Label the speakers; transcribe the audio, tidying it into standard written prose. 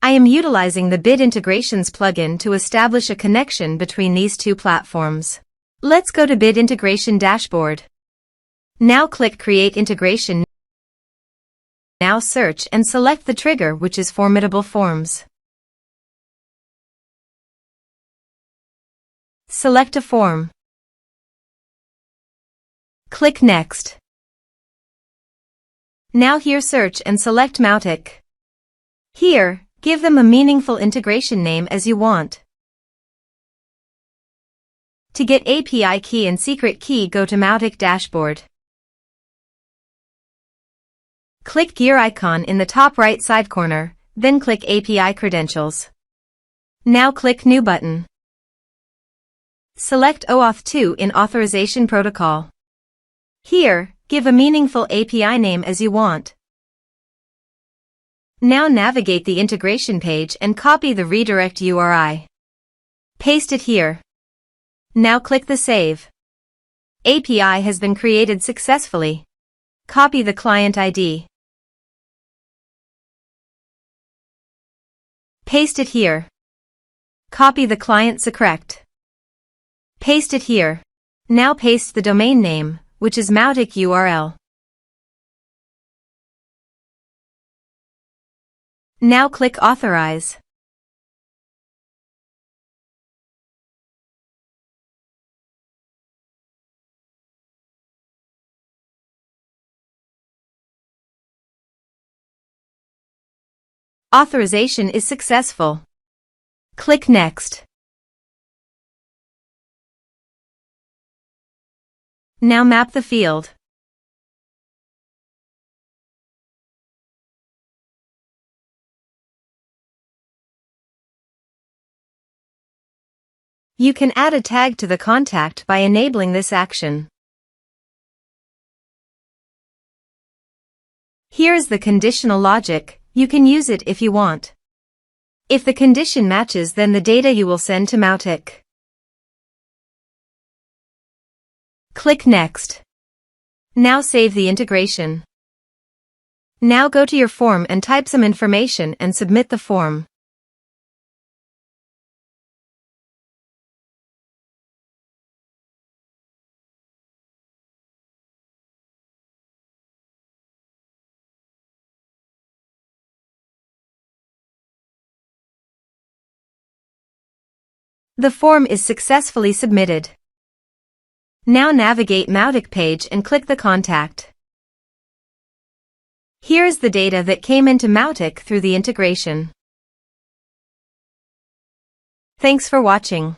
Speaker 1: I am utilizing the Bid Integrations plugin to establish a connection between these two platforms. Let's go to Bid Integration Dashboard. Now click Create Integration. Now search and select the trigger, which is Formidable Forms. Select a form. Click Next. Now here search and select Mautic. Here, give them a meaningful integration name as you want. To get API key and secret key, go to Mautic Dashboard. Click gear icon in the top right side corner, then click API Credentials. Now click New button. Select OAuth 2 in Authorization Protocol. Here, give a meaningful API name as you want. Now navigate the integration page and copy the redirect URI. Paste it here. Now click the Save. API has been created successfully. Copy the client ID. Paste it here. Copy the client secret. Paste it here. Now paste the domain name, which is Mautic URL. Now click Authorize. Authorization is successful. Click Next. Now map the field. You can add a tag to the contact by enabling this action. Here's the conditional logic. You can use it if you want. If the condition matches, then the data you will send to Mautic. Click Next. Now save the integration. Now go to your form and type some information and submit the form. The form is successfully submitted. Now navigate Mautic page and click the contact. Here is the data that came into Mautic through the integration. Thanks for watching.